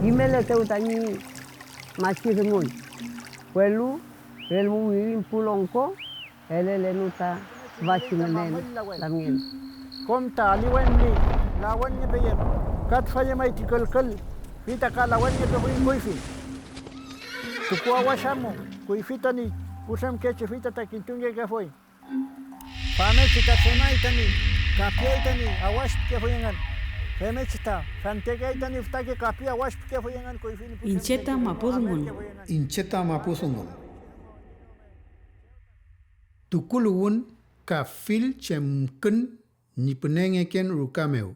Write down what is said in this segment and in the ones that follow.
Imele teutani machirmun. Puelu, el muirin pulonco, el elenuta vachimenen también. Comta aliwenli, la wanya peyem. Kat faya mai tikalkal. Fita ka la wanya pe kuifi. Tukua washamo, kuifitani, kusam keche fita takintunge que foi. Famechita senaitani, kapiaitani, awash que foi engan. Femechita, fantegaitani ftake kapia awash que foi engan kuifini. Incheta mapudungun. Incheta mapusungun. Tukuluwün kafil Chemkün ni Pünegeken Ruka Mew.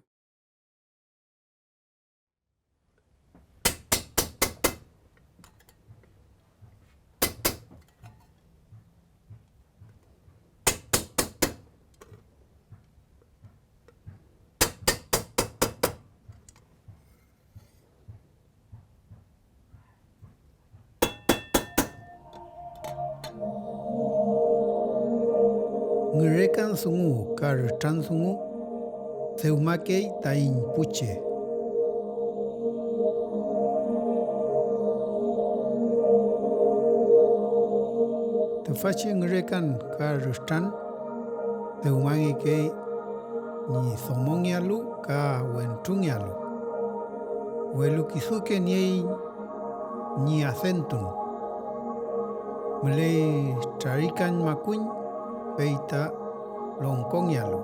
Ngerekan sungu kartan sungu Seumakei tain puche. Tefachi ngerekan kartan Seumakei ni somongialu ka wentungialu. Welu kisuke ni acentun. Mulei tarikan makuin peita longkongialu.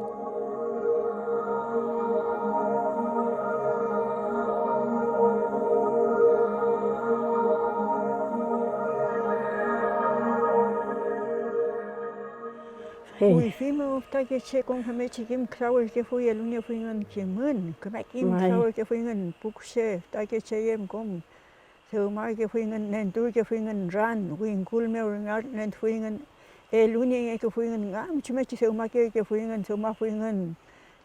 Kuifimo take che con hame chikim crowd que fui el unia fui en Chemkün, que me kim crowd que fui en pukshe, take che yem kom. So mai que fui en nentu que fui en ran, win cool me nen fui en el unia que fui en ngam chimechi so mai que fui en so ma fui en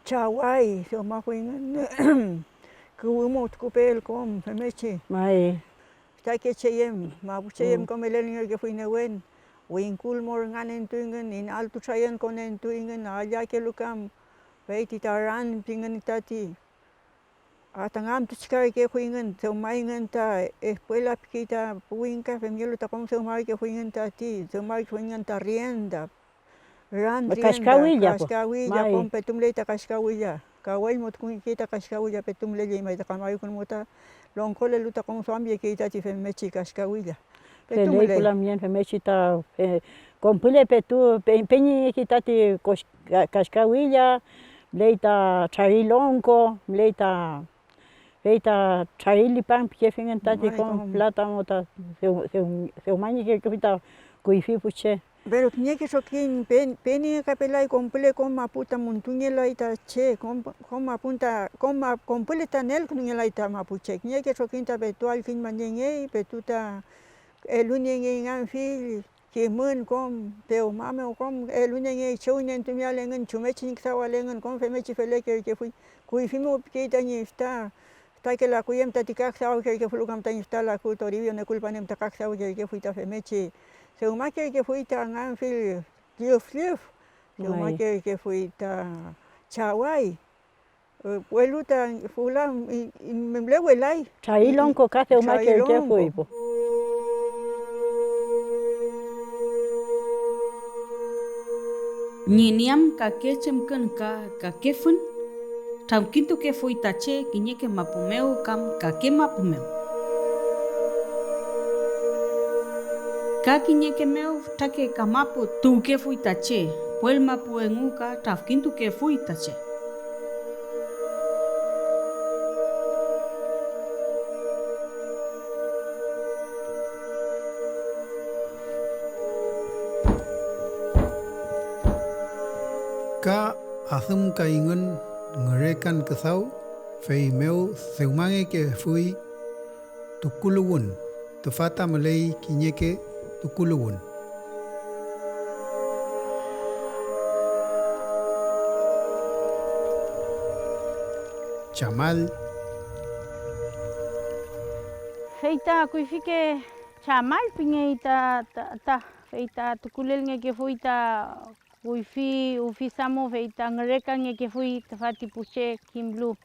chawai, so ma fui en kumo kupel kom hame Mai. take che yem, ma puche yem kom el unia que fui en wen. Winkul mor nganen tuingen in altu trayan konen tuingen aja ke lukam wait itaran pingen tati atangam tuchka ke huingen so maingen ta escuela pikita puinka femielo ta kom so mai ke huingen tati so mai huingen ta rienda ran Cascawilla kom petumle ta cascawilla kawai mot kun kita cascawilla petumle le mai ta kamai kun mota lonkole luta kom so ambie ke tati femechi cascawilla. Película mien femechita compule petu peñi kitati cascawilla, leita charilonco, leita charili pan que fingen tati con plátano ta se umani que kita kuifi puche. Pero tenía que sokin peni capelai compule con maputa montuñela ita che con mapunta con compule tanel con ita mapuche. Tenía que sokin ta betual fin manyengue betuta el unia ngan fil Chemkün kom teo mame kom el unia chounen tumia lengen chumechin ksawa lengen kom femechi fele que fui kuifimo que tani está que la kuyem tatikak sawa que fulukam tani está la cultoribio ne culpa nem takak sawa que fui ta femechi se uma que fui ta ngan fil dios se uma que fui ta chawai pueluta fulam memlewelai Charilonco case uma que fui po. Nyiniam ka ke Chemkün ka ke fun. Tam kintu ke fui tache kinye ke mapumeu kam ka ke mapumeu. Ka kinye ke meu take ka mapu tu ke fui tache. Puel mapu engu ka taf kintu ke fui tache. Ka asum kaingun ngerekan kesau fei meu seumange ke fui Tukuluwün tefata melei kinyeke Tukuluwün. Chamal feita kuifike chamal pingeita ta feita tukulel nge fui ta kuifi ufisamo feita ngerekan nge fui tafati puche kimblu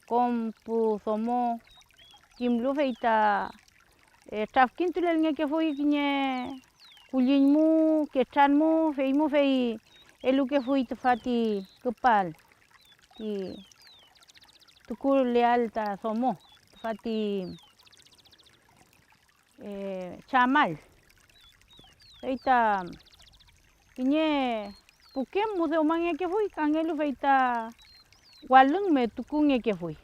kom pu somo kimlu feita trafkin tulel nge ke fui kinye kulinmu ke chanmu feimu fei elu ke fui tafati kepal ti tukul leal ta somo tafati chamal feita kinye pukem mude umange ke fui kangelu feita walung me tukunge ke fui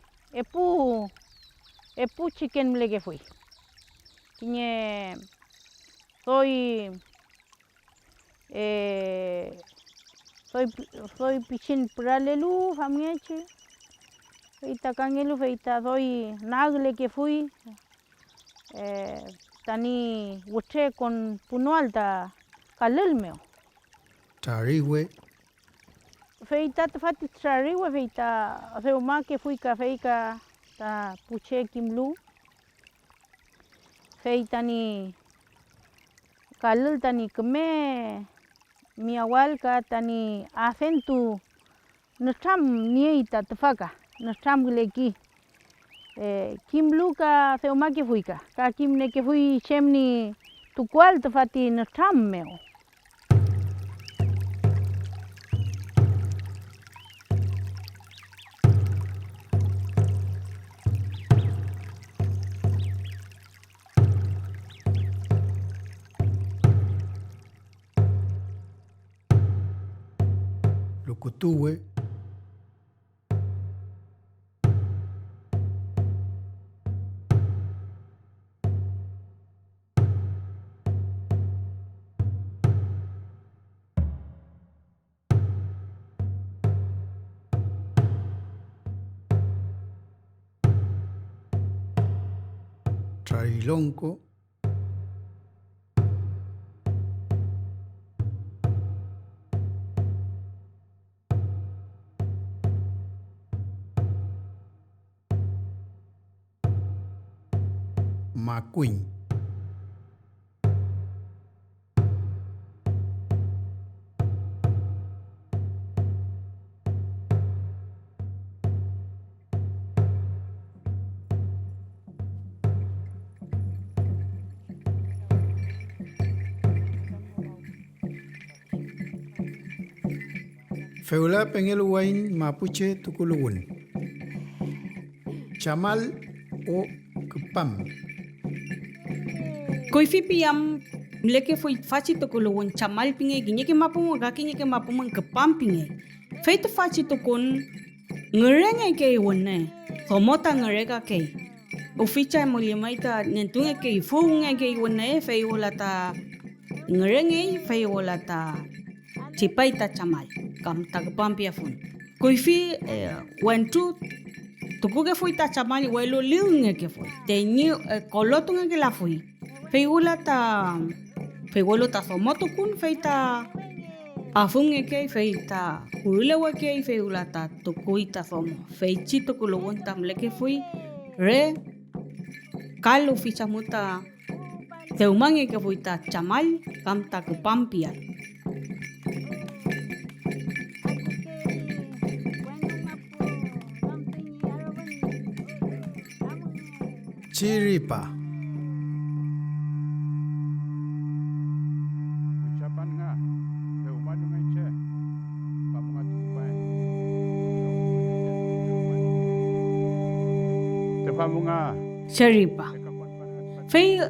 epu chicken mle ke fui kinye soy pichin pralelu famngeche feita kangelu feita soy nagle ke fui tani wuche con punualta kalelmeo Tariwe. feita tafati trariwe feita feuma ke fui ka feika ta puche kimlu feita ni kalel tani keme miawal ka tani acentu nastram nieita tafaka nastram gleki kimlu ka feuma ke fui ka kimne ke fui chemni tukwal tafati nastram meo Lukutuwe. Trailonco. Macuin. Feula pengeluwain Mapuche Tukuluwün. Chamal o kepam. Koifi piam mleke foi faci Tukuluwün chamal pinge ginye ke mapu ga kinye ke mapu man kepam pinge. Feito faci tukun ngerenge ke wonne. Somota ngerega ke. Uficha mulimaita nentunge ke funge ke wonne fei wolata ngerenge fei wolata chipaita chamal kam tagpam pia fun. Koifi wentu tukuge foi ta chamal welo liunge ke foi. Tenyi kolotunge ke la foi. Fei wolata somoto kun feita afunge ke feita kulewa ke fei wolata tukuita somo. Fei chito Tukuluwün tam leke foi re kalo ficha muta teumange ke foi ta chamal kam tagpam pia. Chiripa. Ucapan nga, feuma dungai che, pamunga tupai. Te pamunga. Cheripa. Fei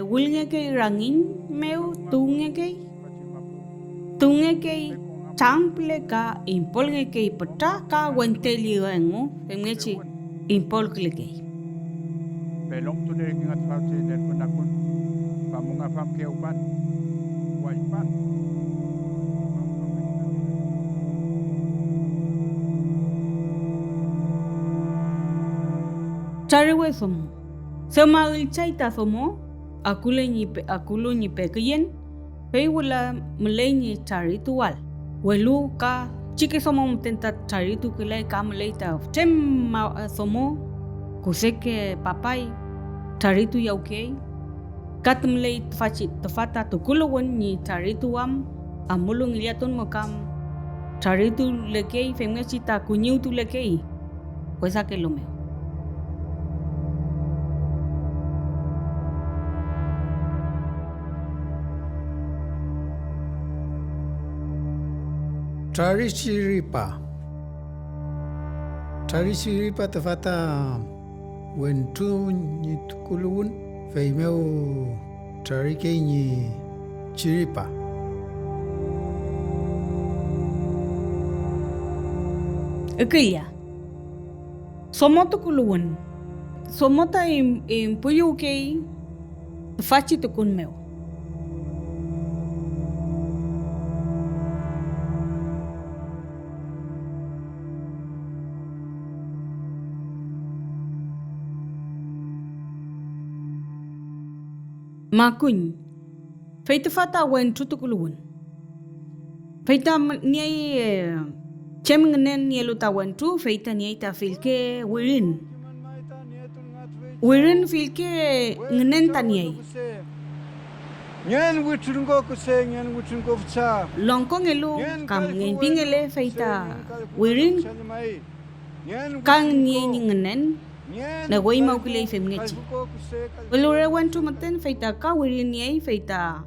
wilnge ke rangin meu tunge ke chample ka impolnge ke pata ka wenteli wengu femngechi impol kleke. Pelong tu deh ingat fauci dan penakun, pamunga fam keupan, waipan. Chariwe somo. Sema ilchaita somo akulo ni pekien fei wala mlenye charitual. Welu ka chike somo mtenta charitu kile ka mleita tem somo kuseke papai charitu yaukei katmlei tafata Tukuluwün ni charitu amulung iliatun mokam charitu lekei femngechita kunyiu tu lekei kuesa kelome Tradicionales tafata wentu ni Tukuluwün feimeu tarike ni chiripa. Ikaya. Somo Tukuluwün. Somo ta impuyu kay fachi tukun meu. Makuny. Feita fata wentu Tukuluwün. Feita niay Chemkün nielu ta wentu feita niay ta filke wirin. Wirin filke ngenen ta niay. Nyen witun go kuse nyen witun go fcha. Longkong elu kam ngin pingele feita wirin kang niay ni ngenen na way mau kilay femngechi. Walure wentu maten feita ka wirin niay feita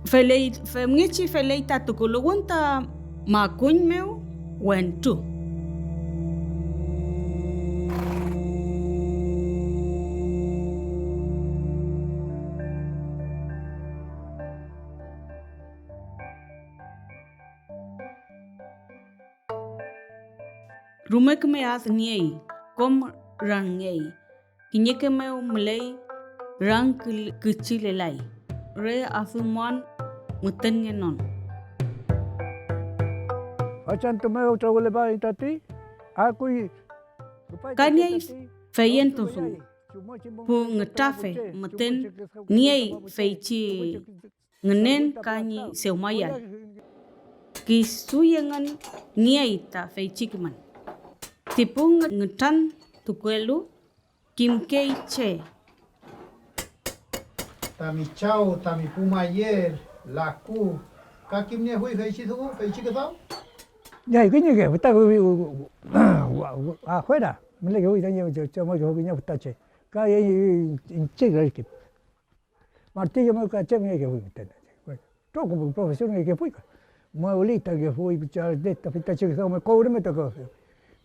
felay femngechi felay ta Tukuluwün ta makuny meu wentu. Rumek me as niay kom rang niay kinyeke meu mlay rang kechilelay re asuman muten ngenon. Achan tumeo chawale ba itati? Aku Kanyay feyen tosu pu ngetafe meten niay feichi ngenen kanyi seumayan. Kisuyangan niay ta feichi kiman. Tipung ngetan tukwelu kimkei che. Tami chao, tami pumayer, laku. Kakimnya hui feichi thu, feichi kasau? nhảy cái như kiểu ta khỏe đã mình lấy cái gì nhiều cho mọi người nhau ta chơi cái chơi cái kịp mà chơi cho mọi người chơi cái kiểu gì cho cũng professional cái vui mà oli ta cái vui cho để ta phải ta chơi sao mà câu đấy mà ta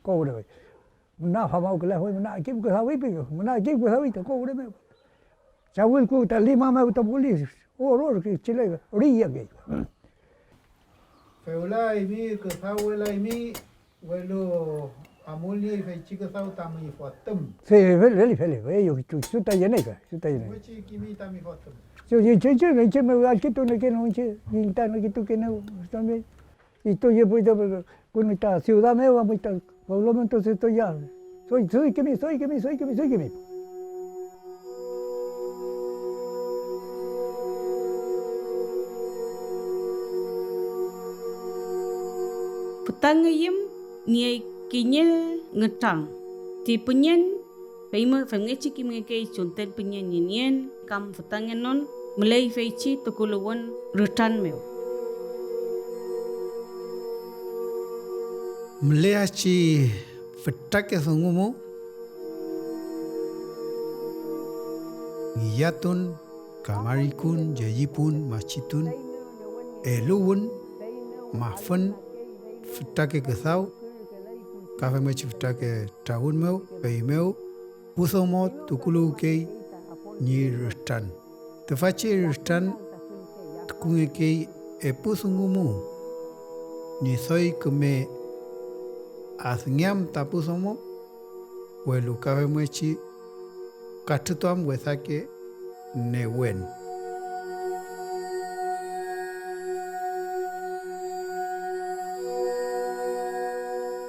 câu đấy mình nào học cái là vui mình nào kiếm cái sao biết mình nào kiếm cái sao biết ta câu đấy mà cháu vui cô ta lima mà ta vui rồi cái chơi này ri cái Feulai mi ke thau lai mi welo amuli feichi ke thau tami fotum. Fe vele yo su ta yene ka su ta yene. Wechi kimi tami fotum. Yo che ne che me al kitu ne que no che ninta no kitu que no también. Y tú yo voy de con esta ciudad me va muy tal. Por lo menos entonces estoy ya. Soy que me. Petangayim niay kinye ngetang. Ti penyen peima femngechi kimngekei chonten penyen nyen kam petangenon melay feichi Tukuluwün retan meu. Mleachi fetake songumo. Ngiyatun, kamarikun, jayipun, machitun, eluwun, mafun, fetake kesau, kafe mechi fetake tahun meu, pei meu, pusomo Tukuluwün kei ni restan. Tefachi restan tukunge kei epusungumu ni soy keme asngiam tapusomo welu kafe mechi katutuam wesake newen.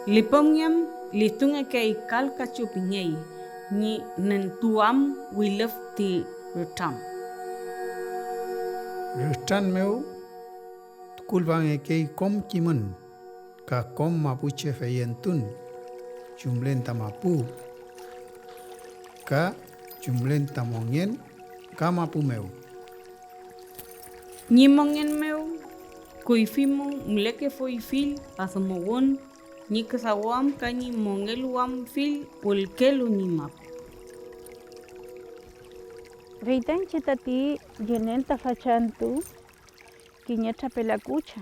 Lipomnyam litunga kay kalkachu pinyay ni nentuam wilef ti retam. Restan meu Tukuluwün kei kom kiman ka kom mapuche feyentun jumlenta mapu ka jumlenta mongen ka mapu meu. Ni mongen meu kuifimo mleke foi fil asomowon ni kasawam kani mongeluam fil ulkelu ni map. Reitan chitati yenenta fachantu kiñeta pelacucha.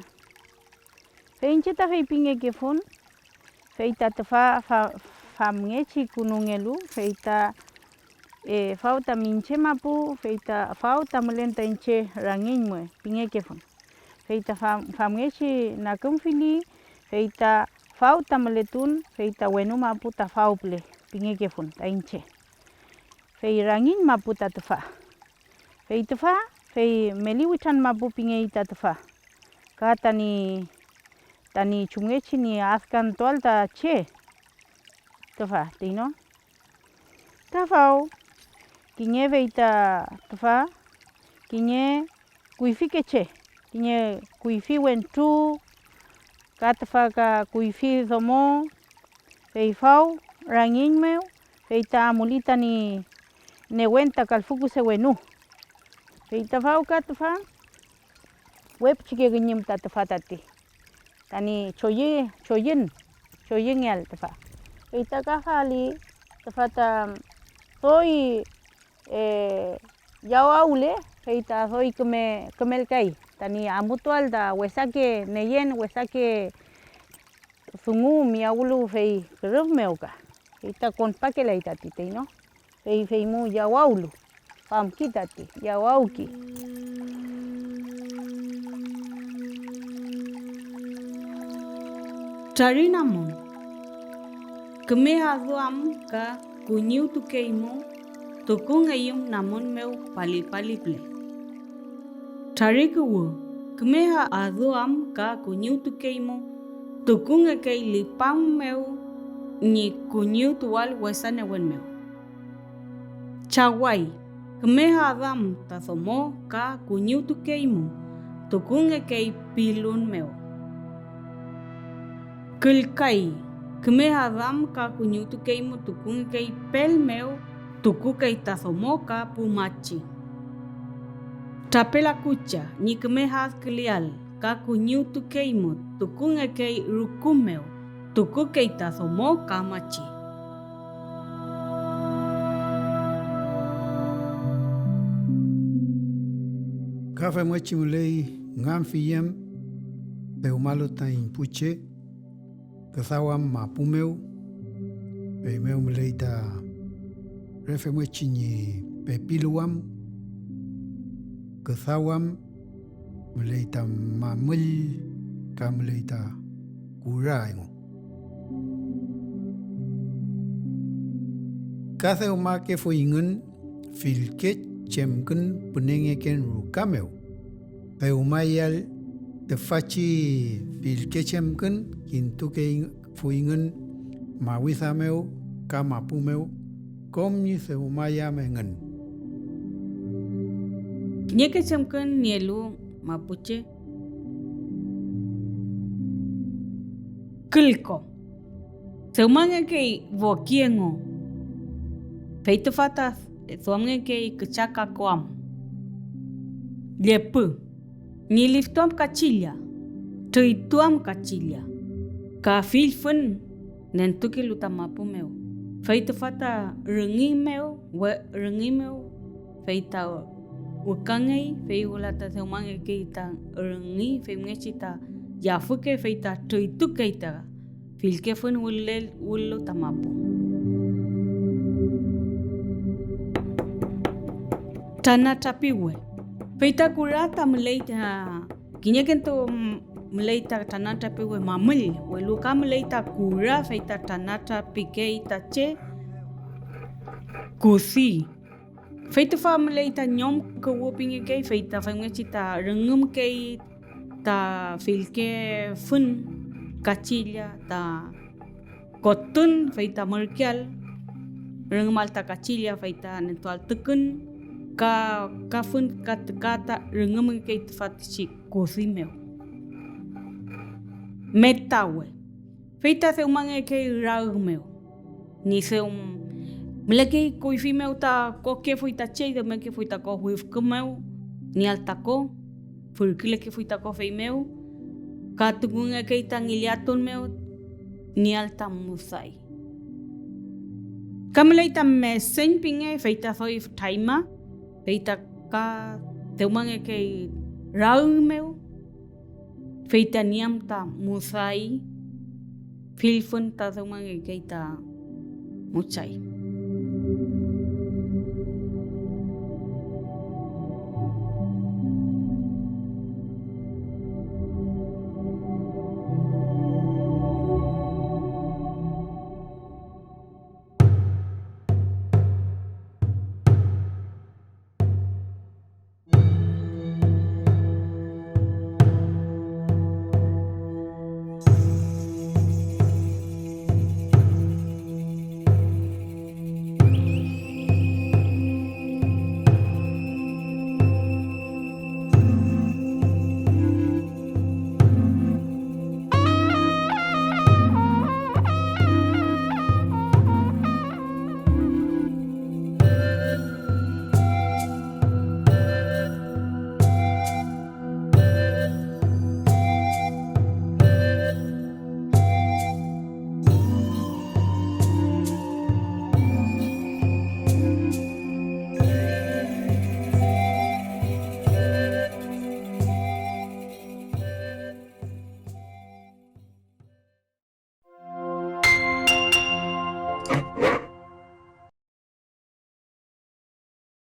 Feincheta fei Pünegeken, feita te fa mngechi kunungelu, feita fauta minche mapu, feita fauta melenta inche rangin Pünegeken. Feita fa mngechi na kumfili, feita fauta meletun, feita wenu mapu ta fauple Pünegeken ta inche. Fei rangin mapu ta tefa. Fei tefa, fei meliwichan mapu Pünegita tefa. Ka tani chungechi ni askan toal ta che. Tefa, tino. Tafau, kinye veita tefa, kinye kuifi keche. Kinye kuifi wentu, ka tefa ka kuifi zomo, fei fau, rangin meu, feita amulita ni newenta kalfuku se wenu. Feita fau ka tefa, web chike ginyim ta tefa tati. Tani choyin yal tefa. Feita ka hali tefa ta soy yawa ule, feita soy kemel kai. Tani amutual da wesake neyen, wesake sungu miaulu fei keruf meuka. Feita konpake la itati teino. Fei mu yawaulu. Pam kitati, yawauki. Tarinamon. Kemehaduam ka kunyiu tukeimo, tukungayum namon meu pali ple. Tarikuwu. Kemehaduam ka kunyiu tukeimo, tukungakei lipam meu ni kunyiu tual wesane wen meu. Chawai. Kemehadam tasomo ka kunyiu tukeimo, tukungakei pilun meu. Kulkai. Kemehadam ka kunyiu tukeimo, tukungakei pel meu, tukukei tasomo ka pumachi. Tapela kucha ni kemehad kelial ka kunyiu tukeimo, tukungakei rukumeu, tukukei tasomo ka machi. Kafe mwechi mulei ngamfiyem peumalo ta impuche kasawam mapumeu peumeu mulei ta refe mwechi ni pepiluam kasawam mulei ta mamul ka mulei ta kuraingo. Kase umake fo ingun filke Chemkün Pünegeken Ruka Mew. Peumayal te fachi filke Chemkün kintu ke fuingen mawisa meu ka mapu meu komni se umaya mengen. Nyeke Chemkün nielu mapuche. Kilko. Seumanga ke vokiengo. Feito fatas. Suamnge ke kechaka koam. Lepu. Ni liftuam kachilya. Tuituam kachilya. Ka filfun nentuki lutamapu meu. Feita fata rengi meu. Feita ukangei. Fei ulata seumange ke ita rengi. Fei mngechita yafuke feita tuituke ita. Filke fun ullu tamapu. Tana tapiwe. Feita kurata meleita. Kinyekento meleita tana tapiwe mamul. Weluka meleita kura feita tana tapike itache. Kusi. Feita fa meleita nyom kewopingeke feita fengechita rengum ke ta filke fun kachilya ta kotun feita merkial. Rengum alta kachilya feita nentual tekun. Ka fun kata rengem ke fatichi kosi meu. Metawe. Feita se umange ke rau meu. Ni se mleke koifi meu ta koke fuita chei de me ke fuita ko huif meu. Ni altako. Furkile ke fuita ko fei meu. Ka tugunga ke tangiliaton meu. Ni alta musai. Kamleita me senpinge feita foi taima. Feita ka teumange ke rau meu feita niam ta musai, filfun ta zumang ta mucai.